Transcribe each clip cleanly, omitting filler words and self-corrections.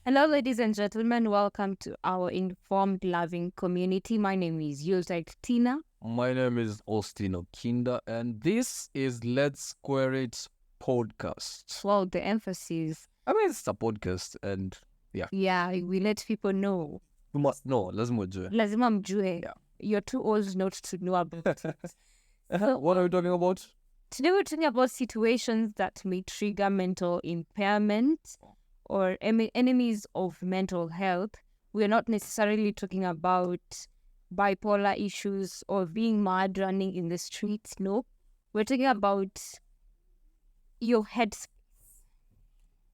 Hello, ladies and gentlemen. Welcome to our informed, loving community. My name is Yultek Tina. My name is Austin Okinda, and this is Let's Square It podcast. Well, the emphasis, I mean, it's a podcast, and we let people know. you must know. Lazima ujue. Lazima mjue. Yeah. You're too old not to know about it. What are we talking about? Today, we're talking about situations that may trigger mental impairment or enemies of mental health. We're not necessarily talking about bipolar issues or being mad running in the streets. No, we're talking about your head.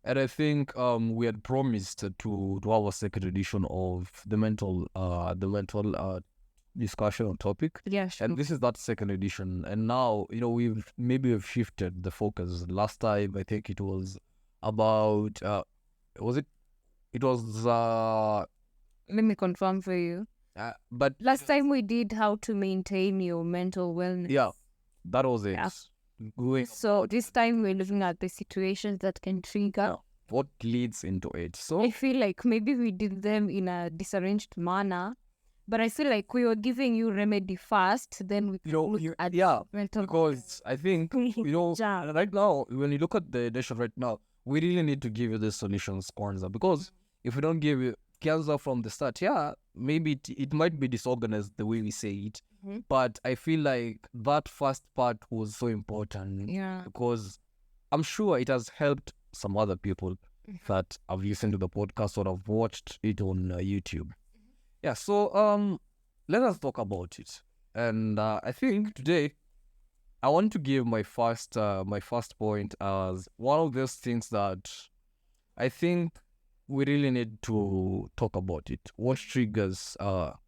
And I think we had promised to have a second edition of the mental discussion on topic. Yeah, sure. And this is that second edition. And now, we've shifted the focus. Last time, I think it was about, it was, Let me confirm for you. but Last time we did how to maintain your mental wellness. yeah, that was it. Yeah. Going So this time we're looking at the situations that can trigger. what leads into it. So I feel like maybe we did them in a disarranged manner, but I feel like we were giving you remedy first, then we look at mental because I think Yeah. right now when you look at the edition right now, we really need to give you the solutions corner, because if we don't give you cancer from the start, maybe it might be disorganized the way we say it, Mhm. but I feel like that first part was so important. Yeah. Because I'm sure it has helped some other people that have listened to the podcast or have watched it on YouTube. Yeah, so let us talk about it. And I think today I want to give my first point as one of those things that I think we really need to talk about it. What triggers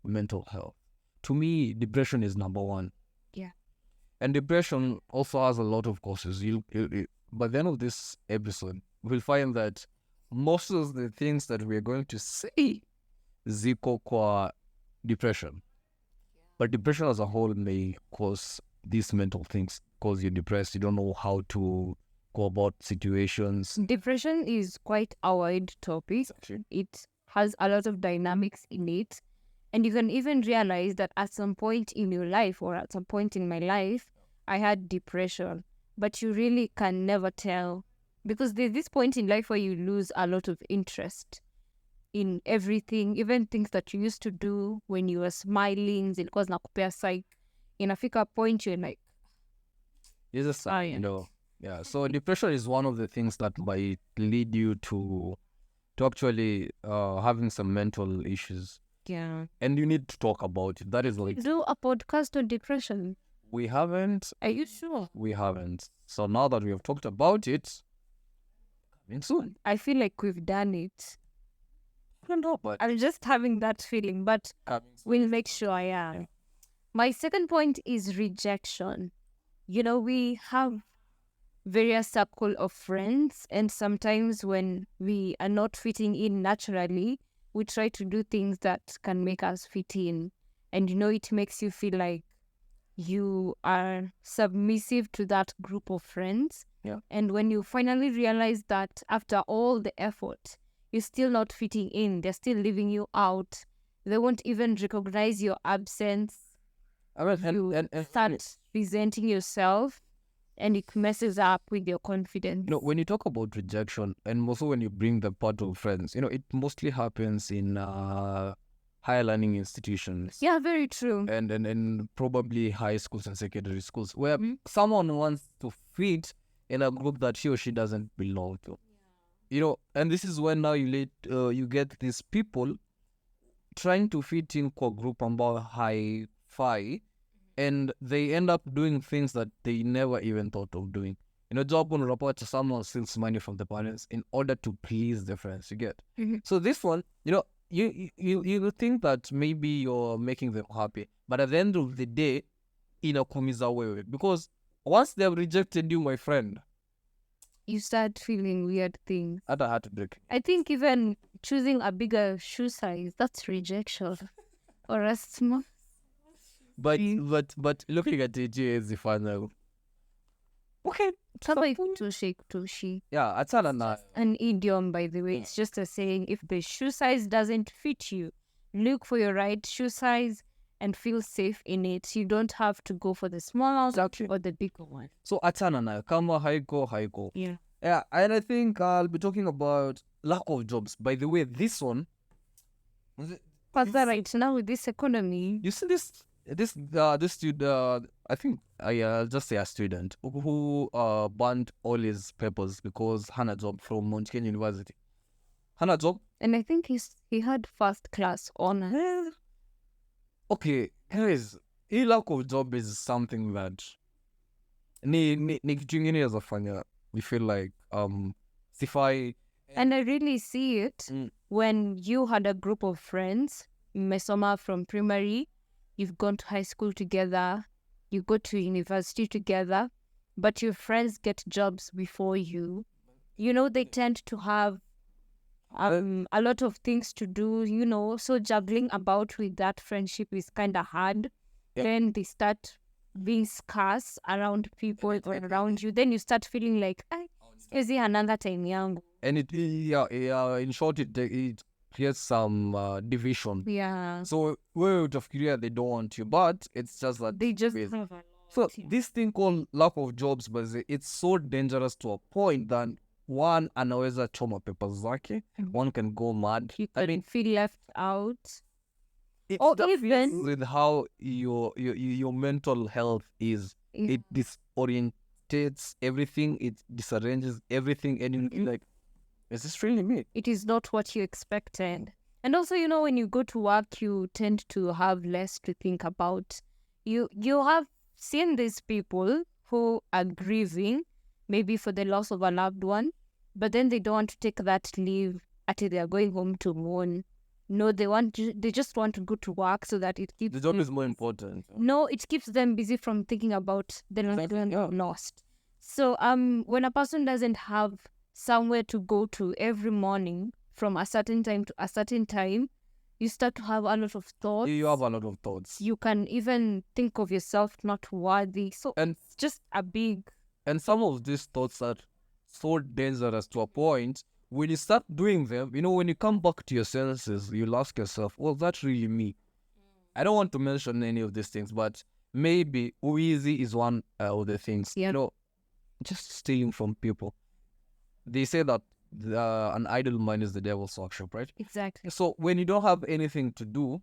mental health? To me, depression is number one. Yeah. And depression also has a lot of causes. By the end of this episode, we'll find that most of the things that we're going to say ziko kwa depression. But depression as a whole may cause these mental things, cause you're depressed, you don't know how to go about situations. Depression is quite a wide topic. It has a lot of dynamics in it. And you can even realize that at some point in your life or at some point in my life, I had depression. But you really can never tell, because there's this point in life where you lose a lot of interest in everything, even things that you used to do when you were smiling, zilikuwa zinakupea psych. Inafika point you're like, It's just, so depression is one of the things that might lead you to actually having some mental issues. yeah. And you need to talk about it. That is like, Do a podcast on depression. we haven't. Are you sure? We haven't. So now that we have talked about it, coming soon. I feel like we've done it. I don't know, but I'm just having that feeling, but coming soon. we'll make sure, yeah. My second point is rejection. We have various circle of friends, and sometimes when we are not fitting in naturally, we try to do things that can make us fit in. And it makes you feel like you are submissive to that group of friends. Yeah. And when you finally realize that after all the effort, you're still not fitting in, they're still leaving you out, they won't even recognize your absence. I mean, You and start resenting yourself, and it messes up with your confidence. when you talk about rejection, and also when you bring the part of friends, it mostly happens in higher learning institutions. Yeah, very true. And probably high schools and secondary schools, where Mhm. someone wants to fit in a group that he or she doesn't belong to. And this is when now you get these people trying to fit in kwa group ambao high-fi, and they end up doing things that they never even thought of doing. Job on report to someone steals money from the parents in order to please the friends you get. Mhm. So this one, you think that maybe you're making them happy, but at the end of the day, inakumiza wewe, because once they've rejected you, my friend, You start feeling weird things. hata heartbreak. I think even choosing a bigger shoe size, that's rejection. Or a small. But looking at it, is the final. Okay. Kama ikutoshe kutoshi. Yeah, achana na. An idiom, by the way. It's just a saying, if the shoe size doesn't fit you, look for your right shoe size and feel safe in it. You don't have to go for the smaller Exactly. or the bigger one. So achana na. Kama haiko. Yeah. Yeah, and I think I'll be talking about lack of jobs. By the way, this one, But right now with this economy, you see this student, I think I'll just say a student who burned all his papers because hana job from Mount Kenya University. Hana job. and I think he had first class honor. Okay, guys, hii lack of job is something that ni kitu ingine yazafanya we feel like sifai. And I really see it Mm. when you had a group of friends, mmesoma from primary, you've gone to high school together, you go to university together, but your friends get jobs before you. You know, they tend to have a lot of things to do, you know, so juggling about with that friendship is kind of hard. Yeah. Then they start being scarce around people or around you. Then you start feeling like, is it another time yangu? And in short, it creates some division. Yeah. So wewe utafikiria they don't want you, but it's just that They just ways. have a lot. So this thing called lack of jobs, but it's so dangerous to a point that one anaweza choma papers zake, one can go mad. You I can mean, feel left out. it Or interferes even- with how your mental health is. Yeah. It disorientates everything. It disarranges everything, and you're like, is this really me? It is not what you expected. And also, you know, when you go to work, you tend to have less to think about. You have seen these people who are grieving, maybe for the loss of a loved one, but then they don't want to take that leave until they are going home to mourn. No, they just want to go to work so that it keeps The job them- is more important. No, it keeps them busy from thinking about the loved one Yeah. lost. So when a person doesn't have somewhere to go to every morning from a certain time to a certain time, you start to have a lot of thoughts. You have a lot of thoughts. You can even think of yourself not worthy. So And it's just a big And some of these thoughts are so dangerous to a point when you start doing them, you know, when you come back to your senses, you'll ask yourself, well, that's really me. I don't want to mention any of these things, but maybe Ueasy is one of the things. Yeah. You know, just stealing from people. They say that an idle mind is the devil's workshop, right? exactly. So when you don't have anything to do,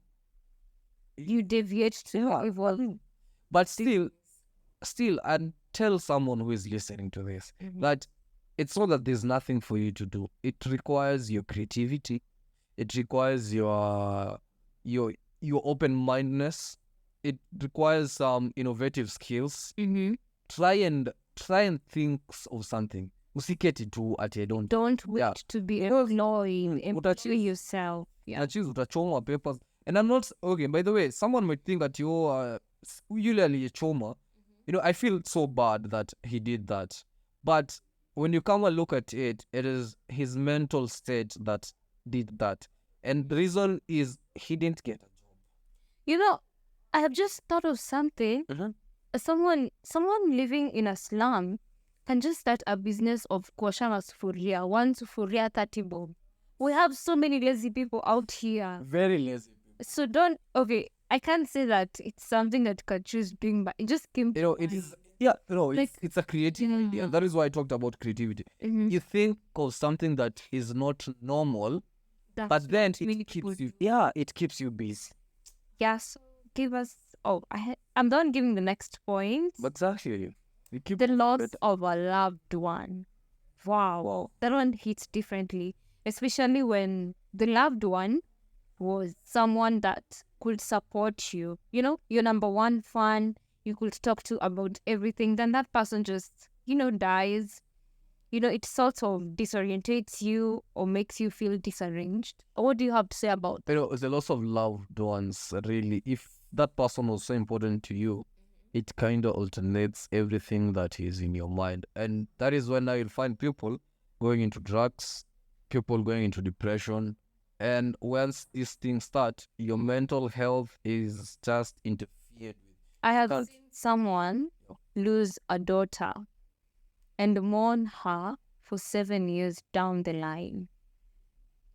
You deviate to Yeah. evil. but still, and tell someone who is listening to this that it's not that there's nothing for you to do. It requires your creativity. It requires your open-mindedness. It requires some innovative skills. Mm-hmm. Try and think of something. Usiketi tu ati I don't. Don't wait Yeah. to be employed. Employ Utachi- yourself. Yeah. Nachis utachoma papers. And I'm not okay. By the way, someone might think that you are usually a choma. You know, I feel so bad that he did that. But when you come and look at it, it is his mental state that did that. And the reason is he didn't get a job. You know, I have just thought of something. Someone living in a slum can just start a business of kuoshana sufuria, 1 sufuria 30 bob. We have so many lazy people out here. Very lazy. So I can't say that it's something that can choose doing, but it just came You know, it is, yeah, you know, Like- it's a creative idea. Yeah. That is why I talked about creativity. Mhm. You think of something that is not normal, That's but then what many it people keeps you, do. it keeps you busy. Yeah, so give us. I'm done giving the next point. But actually, you keep The loss it. of a loved one. Wow. That one hits differently, especially when the loved one was someone that could support you. You know, your number one fan, you could talk to about everything. Then that person just, dies. You know, it sort of disorientates you or makes you feel disarranged. What do you have to say about You know, the loss of loved ones, really, if that person was so important to you, it kind of alternates everything that is in your mind. And that is when now you'll find people going into drugs, people going into depression. And once these things start, your mental health is just interfered with. I have Can't- seen someone lose a daughter and mourn her for 7 years down the line.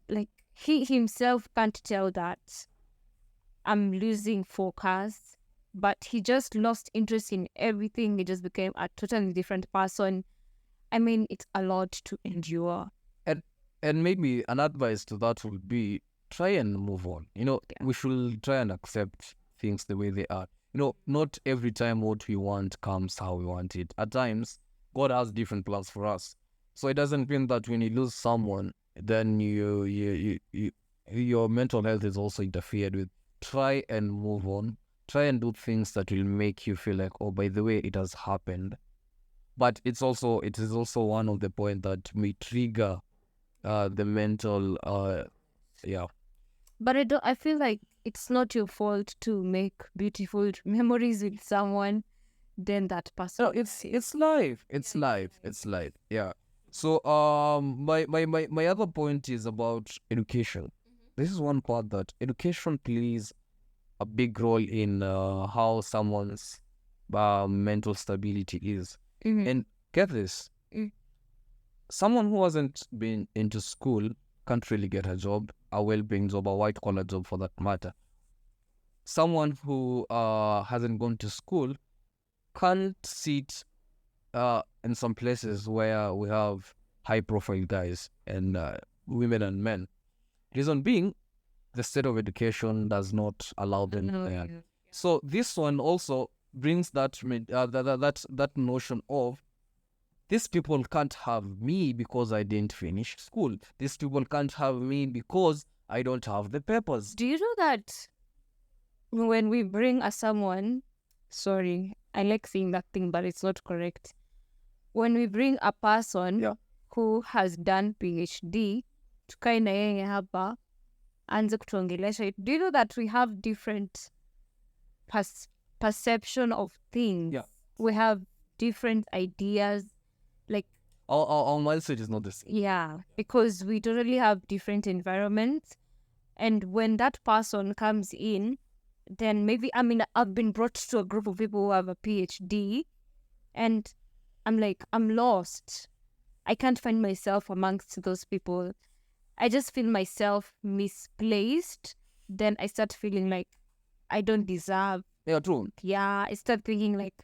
Like, he himself can't tell that I'm losing focus, but he just lost interest in everything. He just became a totally different person. I mean, it's a lot to endure. And maybe an advice to that would be try and move on. We should try and accept things the way they are. Not every time what we want comes how we want it. At times, God has different plans for us. So it doesn't mean that when you lose someone, then your mental health is also interfered with. Try and move on. Try and do things that will make you feel like, oh, by the way, it has happened. But it is also one of the point that may trigger the mental But I feel like it's not your fault to make beautiful memories with someone. Then that person. No, it's life. It's life. Yeah. So my other point is about education. This is one part that education plays a big role in how someone's mental stability is. And get this, someone who hasn't been into school can't really get a job, a well-paying job, a white-collar job for that matter. Someone who hasn't gone to school can't sit in some places where we have high-profile guys and women and men. Reason being, the state of education does not allow them there. So this one also brings that notion of these people can't have me because I didn't finish school. These people can't have me because I don't have the papers. Do you know that when we bring someone, sorry, I like saying that thing, but it's not correct. When we bring a person who has done PhD, tukae na yeye hapa, anze kutuongelesha. Do you know that we have different perception of things? Yeah. We have different ideas. Like, our mindset is not the same. Yeah, because we totally have different environments. And when that person comes in, then maybe, I've been brought to a group of people who have a PhD, and I'm like, I'm lost. I can't find myself amongst those people. I just feel myself misplaced. Then I start feeling like I don't deserve. Yeah, true. Yeah, I start thinking like,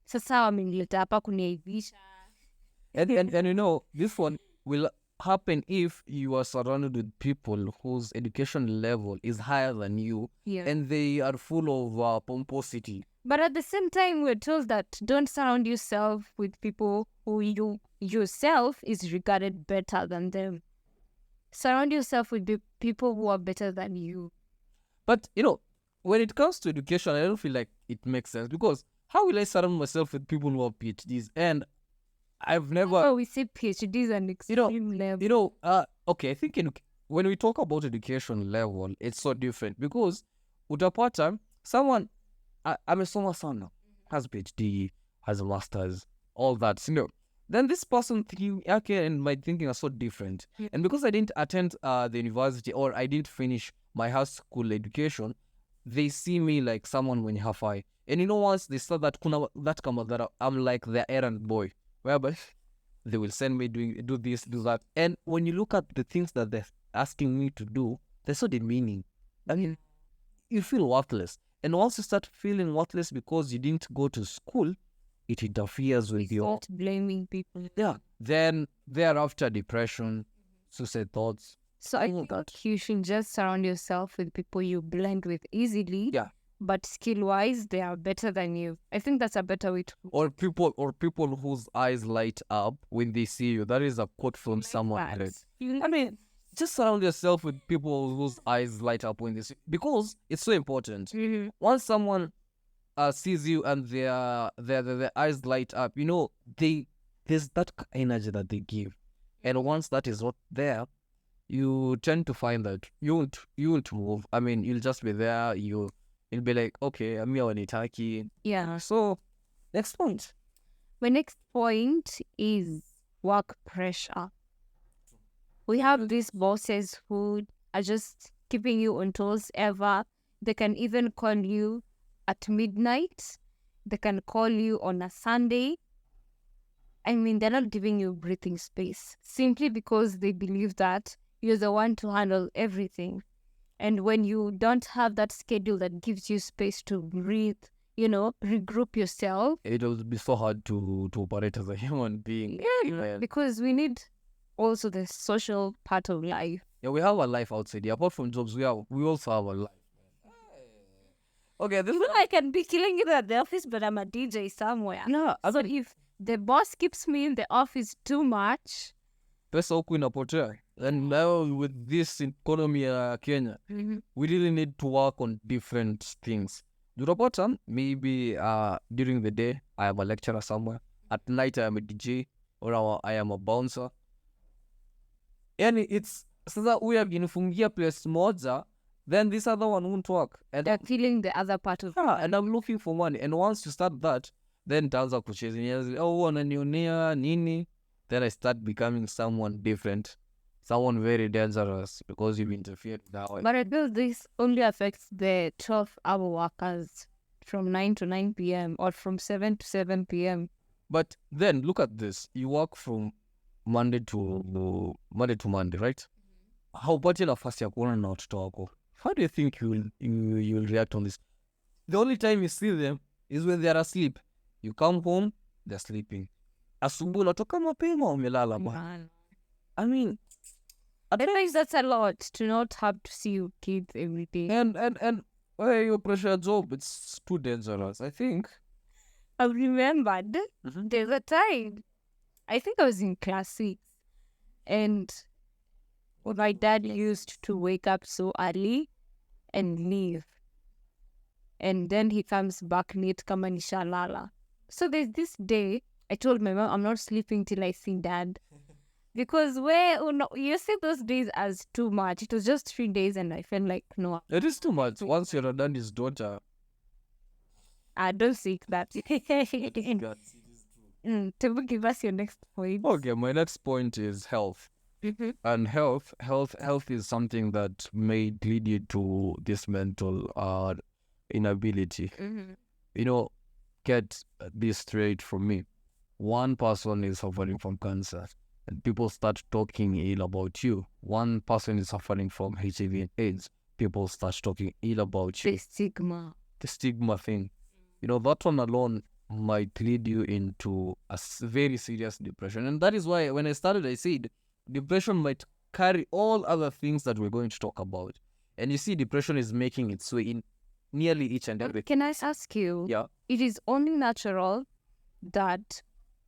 sasa wamenileta hapa kuniaibisha. And this one will happen if you are surrounded with people whose education level is higher than you, and they are full of pomposity. But at the same time, we're told that don't surround yourself with people who you yourself is regarded better than them. Surround yourself with the people who are better than you. But, when it comes to education, I don't feel like it makes sense, because how will I surround myself with people who have PhDs? And I've never... Oh, we say PhDs and extreme level. Okay, I think when we talk about education level, it's so different, because utapata someone, amesoma sana, has PhD, has a master's, all that, then this person and my thinking are so different. And because I didn't attend the university, or I didn't finish my high school education, they see me like someone when hafai. And once they saw that that I'm like their errand boy, whereby they will send me do this, do that. And when you look at the things that they're asking me to do, they're so demeaning. I mean, you feel worthless. And once you start feeling worthless because you didn't go to school, it interferes with your... Start blaming people. Yeah. Then thereafter, depression, suicide thoughts. So I think you should just surround yourself with people you blend with easily. Yeah. But skill-wise, they are better than you. I think that's a better way to... Or people whose eyes light up when they see you. That is a quote from someone. I mean, just surround yourself with people whose eyes light up when they see you, because it's so important. Mm-hmm. Once someone sees you and their eyes light up, there's that energy that they give. And once that is not there, you tend to find that you won't move. I mean, you'll just be there. You'll be like, okay, I'm here on Itaki. Yeah. So, next point. My next point is work pressure. We have these bosses who are just keeping you on toes ever. They can even call you at midnight. They can call you on a Sunday. I mean, they're not giving you breathing space simply because they believe that you're the one to handle everything. And when you don't have that schedule that gives you space to breathe, regroup yourself. It will be so hard to operate as a human being. Yeah, because we need also the social part of life. Yeah, we have a life outside here. Apart from jobs, we also have a life. Okay, this I can be killing it at the office, but I'm a DJ somewhere. yeah. So if the boss keeps me in the office too much, pesa huku inapotea. And now with this economy Kenya, we really need to work on different things. Utapata, maybe during the day, I am a lecturer somewhere. At night, I am a DJ or I am a bouncer. Yani it's sasa huyu akinifungia place moja, then this other one won't work. And they're killing the other part of and I'm looking for money. And once you start that, then nitaanza kucheza. Oh, wananionea nini? Then I start becoming someone different. Someone very dangerous because you've interfered with that way. But I feel this only affects the 12-hour workers from 9 to 9 p.m. or from 7 to 7 p.m. But then look at this. You work from Monday to Monday, right? How upate nafasi ya kuona na watoto wako? How do you think you'll react on this? The only time you see them is when they are asleep. You come home, they're sleeping. Asubuhi unatoka mapema umelala bwana. I mean, I think that's a lot to not have to see your kids every day. And your pressure job, it's too dangerous. I think. I remembered there's a time, I think I was in class 6, and my dad used to wake up so early and leave. And then he comes back late kama nishalala. So there's this day, I told my mom, I'm not sleeping till I see dad. Because you see those days as too much. It was just 3 days and I felt like, no. It is too much. Once you're a daddy's daughter. I don't seek that. Tell give us your next point. Okay, my next point is health. And health is something that may lead you to this mental inability. Get this straight from me. One person is suffering from cancer and people start talking ill about you. One person is suffering from HIV and AIDS. People start talking ill about you. The stigma thing. That one alone might lead you into a very serious depression. And that is why when I started, I said depression might carry all other things that we're going to talk about. And you see, depression is making its way in nearly each and every. Can I ask you? Yeah. It is only natural that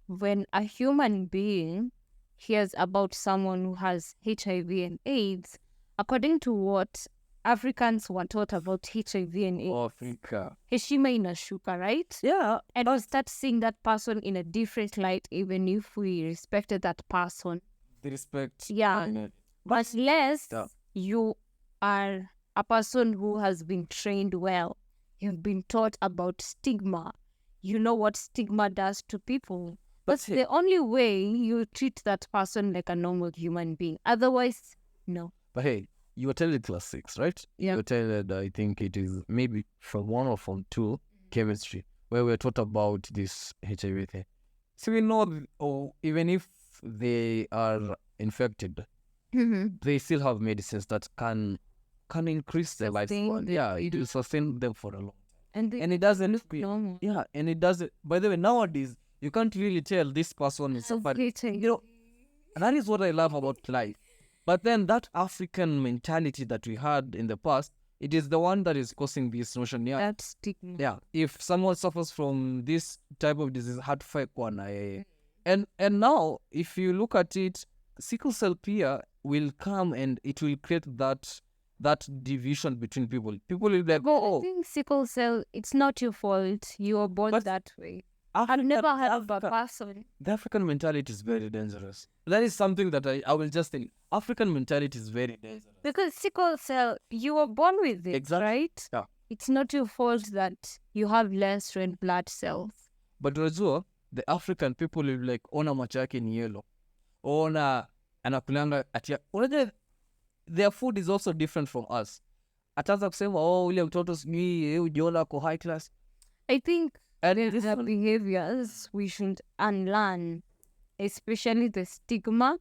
when a human being hears about someone who has HIV and AIDS, according to what Africans were taught about HIV and AIDS, Africa. heshima inashuka, right? Yeah. And we start seeing that person in a different light, even if we respected that person. The respect. Yeah. But unless you are a person who has been trained well, you've been taught about stigma, you know what stigma does to people. That's the only way you treat that person like a normal human being. Otherwise, no. But hey, you were telling class 6, right? Yeah. You were telling, I think it is maybe from 1 or from 2, chemistry, where we were taught about this HIV thing. So we know, even if they are infected, they still have medicines that can increase their lifespan. Yeah, it will sustain them for a long time. And it doesn't. Normal. Yeah, and it doesn't. By the way, nowadays, you can't really tell this person is suffering. And that is what I love about life. But then that African mentality that we had in the past, it is the one that is causing this notion. Yeah. That stigma. Yeah. If someone suffers from this type of disease, hard to fight one. And now, if you look at it, sickle cell peer will come and it will create that division between people. People will be like, I think sickle cell, it's not your fault. You were born that way. I've never heard of a person. The African mentality is very dangerous. That is something that I will just tell you. African mentality is very dangerous. Because sickle cell, you were born with it, right? Yeah. It's not your fault that you have less red blood cells. But Rajua, the African people will be like, ona macho yake ni yellow. Ona anakulanga atia. Their food is also different from us. Ataanza kusema, ule mtoto sijui ujiona ako high class. I think the behaviors we should unlearn especially the stigma,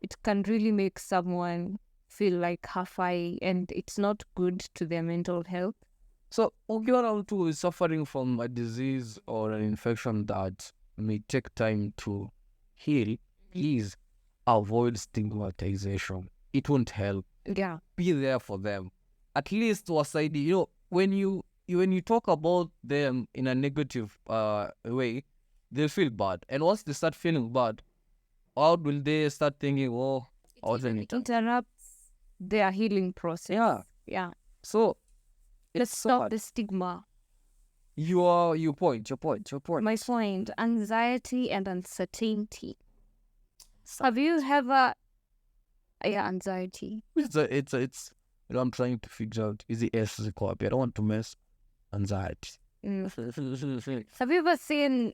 it can really make someone feel like half-eye, and it's not good to their mental health. So, ukiona mtu is suffering from a disease or an infection that may take time to heal, please avoid stigmatization. It won't help. Yeah. Be there for them. At least wasaidi. When you talk about them in a negative way, they'll feel bad. And once they start feeling bad, how will they start thinking, oh, It interrupts their healing process. yeah. Yeah. So Let's it's so stop hard. the stigma. Your point. My point, anxiety and uncertainty. Have you ever anxiety? It's I'm trying to figure out, is it S copy? I don't want to mess anxiety. Have you ever seen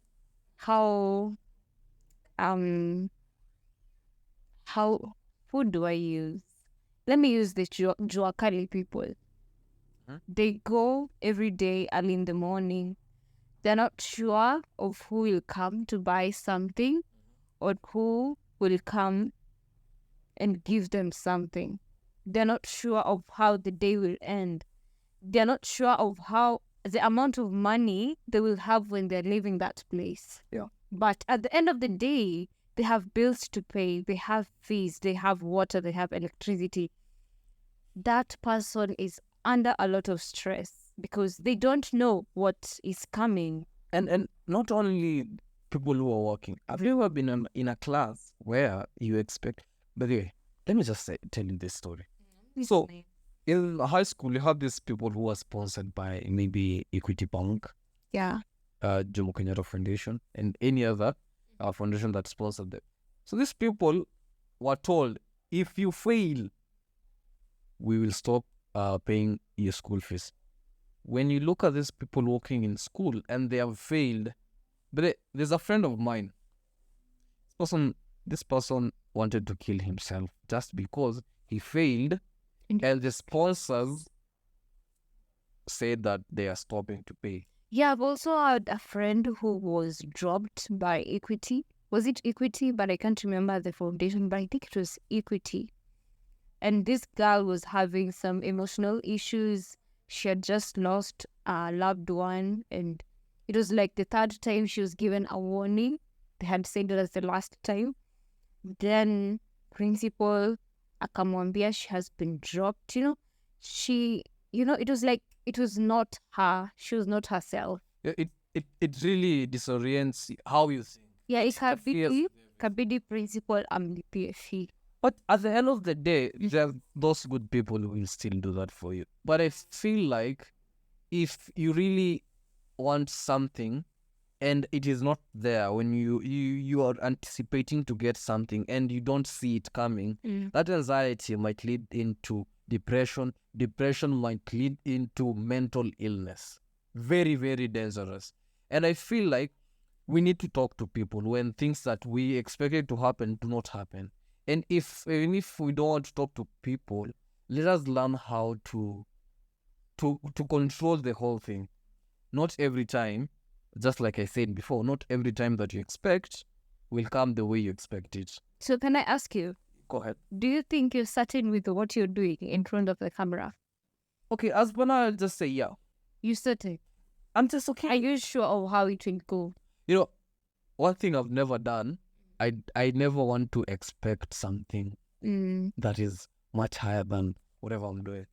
how who do I use? Let me use the Juakali people. They go every day early in the morning. They're not sure of who will come to buy something or who will come and give them something. They're not sure of how the day will end. They're not sure of how the amount of money they will have when they're leaving that place. Yeah. But at the end of the day, they have bills to pay, they have fees, they have water, they have electricity. That person is under a lot of stress because they don't know what is coming. And not only people who are working. Have you ever been in a class where you expect? By the way, let me just tell you this story. So, in high school, you have these people who are sponsored by maybe Equity Bank, Yeah. Jomo Kenyatta Foundation, and any other foundation that sponsored them. So these people were told, if you fail, we will stop paying your school fees. When you look at these people working in school and they have failed, but there's a friend of mine. This person wanted to kill himself just because he failed, and the sponsors said that they are stopping to pay. Yeah, I've also had a friend who was dropped by Equity. Was it Equity? But I can't remember the foundation, but I think it was Equity. And this girl was having some emotional issues. She had just lost a loved one, and it was like the third time she was given a warning. They had said it as the last time. Then principal akamwambia she has been dropped. It was like it was not her. She was not herself. It really disorients how you think. Yeah, ikabidi principal amlipie fee. But at the end of the day, there are those good people who will still do that for you. But I feel like if you really want something and it is not there, when you are anticipating to get something and you don't see it coming, that anxiety might lead into depression. Depression might lead into mental illness. Very, very dangerous. And I feel like we need to talk to people when things that we expected to happen do not happen. And even if we don't want to talk to people, let us learn how to control the whole thing. Not every time, just like I said before, not every time that you expect will come the way you expect it. So can I ask you? Go ahead. Do you think you're certain with what you're doing in front of the camera? Okay, as Bana, I'll just say yeah. You certain? I'm just okay. Are you sure of how it will go? One thing I've never done, I never want to expect something that is much higher than whatever I'm doing.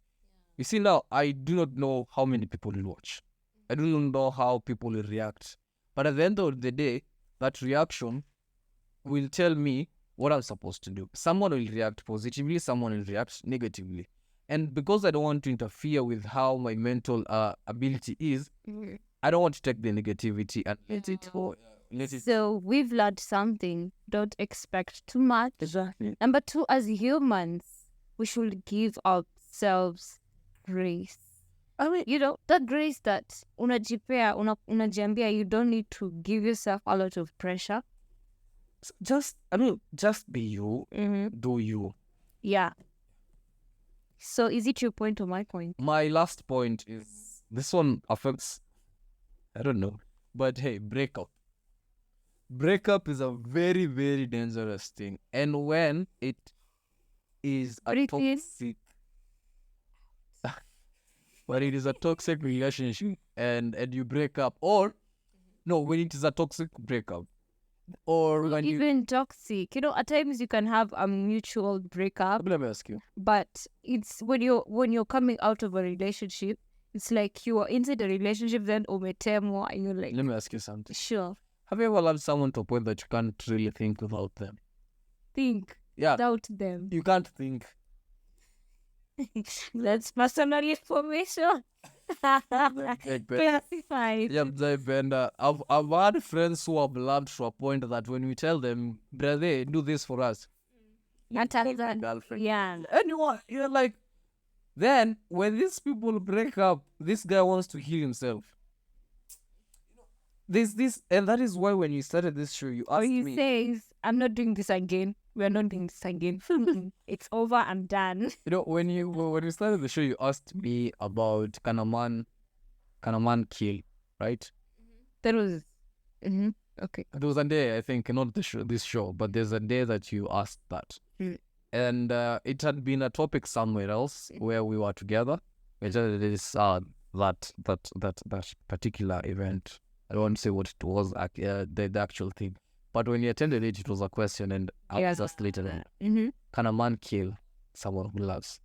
You see, now, I do not know how many people will watch. I do not know how people will react. But at the end of the day, that reaction will tell me what I'm supposed to do. Someone will react positively, someone will react negatively. And because I don't want to interfere with how my mental ability is, I don't want to take the negativity and let it go. So we've learned something. Don't expect too much. Exactly. Number 2, as humans, we should give ourselves grace. I mean, that grace that unajiambia, you don't need to give yourself a lot of pressure. just be you. Do you. Yeah. So is it your point or my point? My last point is, this one affects, I don't know, but hey, breakup. breakup is a very, very dangerous thing. And when it is a Breathe in. toxic, when it is a toxic relationship and you break up, or no, when it is a toxic breakup, or when you. Even toxic. At times you can have a mutual breakup, Let me ask you. but it's when you're coming out of a relationship, it's like you are inside a relationship, then umetemwa, and you're like, Let me ask you something. sure, Have you ever loved someone to a point that you can't really think without them? think Yeah, without them. you can't think. That's personal information. Classified. Yeah, and I've had friends who have loved to a point that when we tell them, brother, do this for us, Not tell that. girlfriend. Yeah. And you're like, then when these people break up, this guy wants to heal himself. This, and that is why when you started this show, you Or asked he me. says, I'm not doing this again. We're not doing this again. It's over. I'm done. When you started the show, you asked me about can a man kill, right? That was. Okay. There was a day, I think, not this show, but there's a day that you asked that. And it had been a topic somewhere else where we were together. We just this that particular event. I don't want to say what it was, the actual thing. But when you attended it, it was a question, and I was asked later on, can a man kill someone who loves?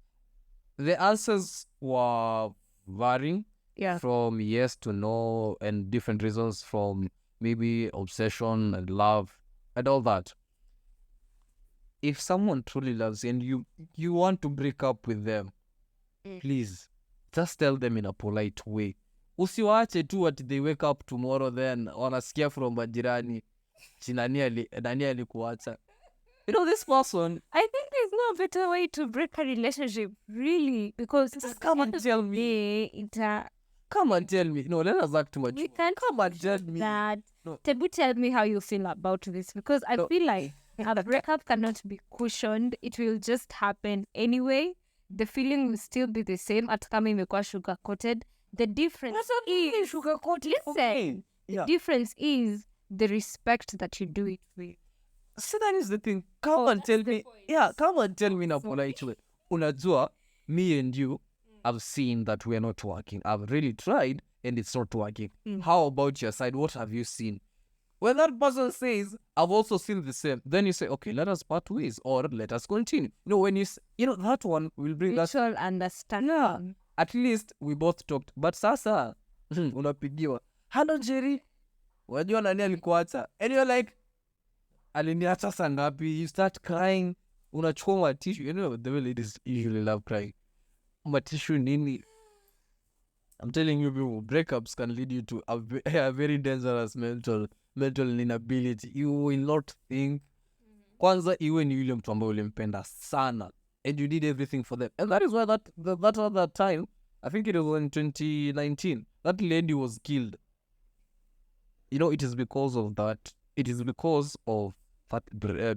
The answers were varying Yeah. from yes to no, and different reasons, from maybe obsession and love and all that. If someone truly loves you and you want to break up with them, please just tell them in a polite way. Usiwaache tu ati they wake up tomorrow then wanasikia from majirani nani alikuacha. This person. I think there's no better way to break a relationship, really, because Just come and tell me. Come and tell me. No, let us act too much. We can't come and tell me. that. No. Tebu, tell me how you feel about this, because I feel like a breakup cannot be cushioned. It will just happen anyway. The feeling will still be the same. At kama imekuwa sugar coated. The difference is sugar coated. listen. Yeah. The difference is the respect that you do it with. So that is the thing. Come and tell me. Yeah, come and tell me in a polite way. Unajua, me and you, I've seen that we're not working. I've really tried and it's not working. How about your side? What have you seen? When that person says, I've also seen the same, then you say, okay, let us part ways or let us continue. When you that one will bring us. Mutual understanding. At least we both talked. But sasa, unapigiwa. Hello, Jerry. Wajua nani alikuacha? And you're like, aliniacha saa ngapi? You start crying. Unachukua tissue. The way ladies usually love crying. Tissue nini? I'm telling you, people, breakups can lead you to a very dangerous mental inability. You will not think. Kwanza iwe ni yule mtu ambaye ulimpenda sana. And you did everything for them. And that is why that other time, I think it was in 2019, that lady was killed. It is because of that. It is because of that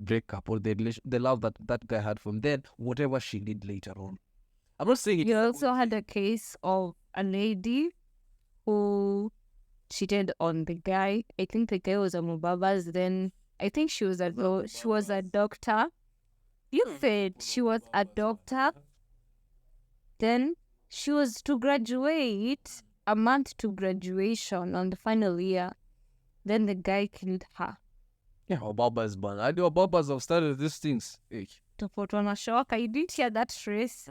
breakup or the love that guy had from then, whatever she did later on. I'm not saying it. You also had a case of a lady who cheated on the guy. I think the guy was a Mubabas. Then I think she was a doctor. You said she was a doctor. Then she was to graduate a month to graduation on the final year. Then the guy killed her. Yeah, Obabas ban. I know Obabas have started these things. Hey. Topotwana shock. I didn't hear that phrase.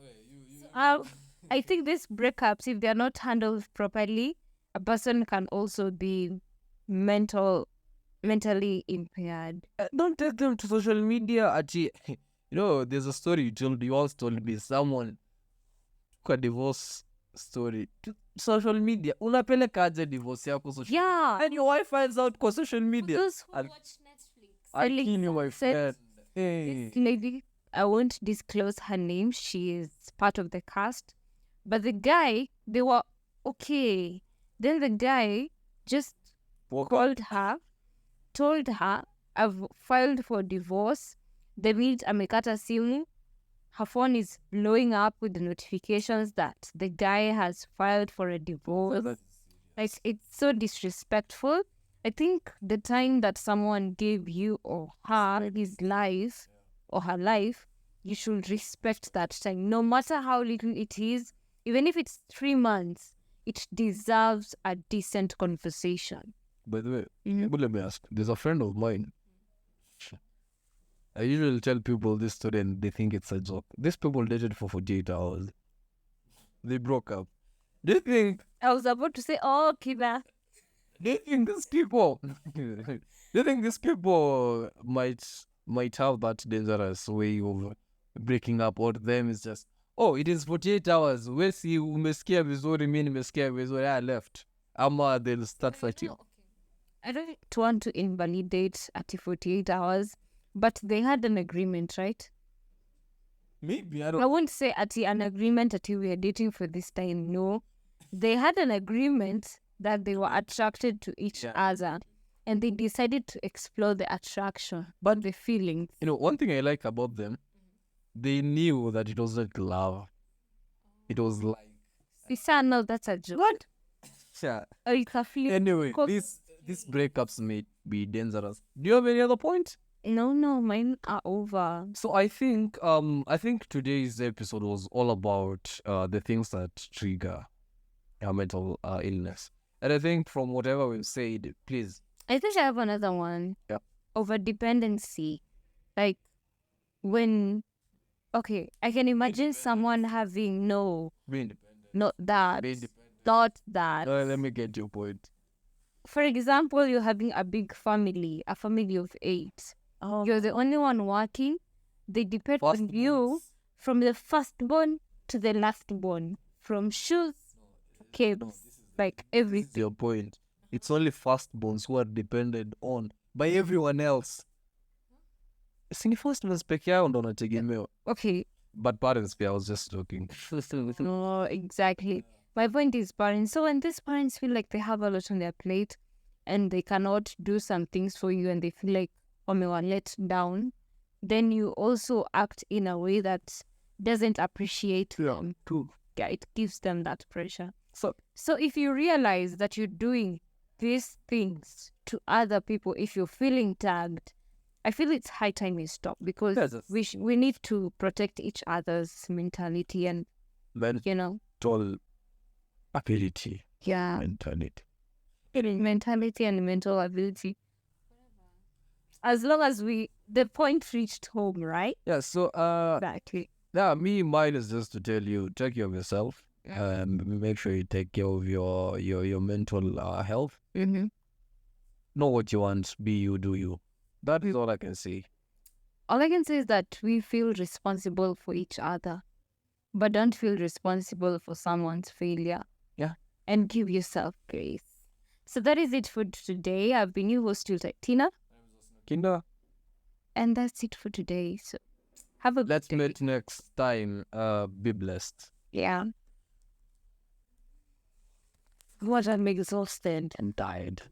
I think these breakups, if they're not handled properly, a person can also be mentally impaired. Don't take them to social media. There's a story you once told me. Someone took a divorce story to social media. Unapeleka aje divorce yako social media? Yeah. And your wife finds out on social media. Those who I'll- watch Netflix. I'll kill you, my friend. Hey. This lady, I won't disclose her name. She is part of the cast. But the guy, they were okay. Then the guy just called her, told her, I've filed for divorce. The minute amekata simu, her phone is blowing up with the notifications that the guy has filed for a divorce. Like, it's so disrespectful. I think the time that someone gave you or her his life or her life, you should respect that time, no matter how little it is. Even if it's 3 months, it deserves a decent conversation. By the way, Mhm. but let me ask. There's a friend of mine. I usually tell people this story and they think it's a joke. These people dated for 48 hours. They broke up. Do you think I was about to say, oh, Kiba. Do you think these people might have that dangerous way of breaking up, or them is just, oh, it is 48 hours. We see umesikia vizuri, mimi nimesikia vizuri, I left. Ama they'll start fighting. I don't want to invalidate at 48 hours, but they had an agreement, right? Maybe I I don't. won't say at an agreement that we were dating for this time. No, they had an agreement that they were attracted to each Yeah. other, and they decided to explore the attraction, but the feelings. One thing I like about them, they knew that it wasn't love. It was like, Sisa, no, that's a joke. What? yeah. Oh, it's a feeling. Anyway, these breakups may be dangerous. Do you have any other point? No, mine are over. So I think today's episode was all about the things that trigger mental illness. And I think from whatever we've said, please. I think I have another one. Yeah. Over dependency. Like when, okay, I can imagine someone having Be independent. not that, Be independent. not that. Let me get your point. For example, you're having a big family, a family of 8. You're the only one working. They depend on you from the firstborn to the lastborn, from shoes to cables, like This is everything. your point. It's only firstborns who are depended on by everyone else. Sini firstborns peke yao ndo wanategemewa. Okay, But parents, I was just joking. no, exactly. My point is parents. So when these parents feel like they have a lot on their plate and they cannot do some things for you and they feel like they were let down, then you also act in a way that doesn't appreciate them. True. Yeah, it gives them that pressure. So if you realize that you're doing these things to other people, if you're feeling tagged, I feel it's high time we stop, because Yes. we need to protect each other's mentality and, Mental ability. yeah, Mentality. mentality and mental ability. As long as the point reached home, right? Yeah, so Exactly. mine is just to tell you, take care of yourself. Make sure you take care of your mental health. Mm-hmm. Know what you want, be you, do you. That is all I can say. All I can say is that we feel responsible for each other, but don't feel responsible for someone's failure. Yeah. And give yourself grace. So that is it for today. I've been your host, Tina. Kinder, And that's it for today. So have a good let's day. meet next time. Be blessed. Yeah. What, I'm exhausted. And tired.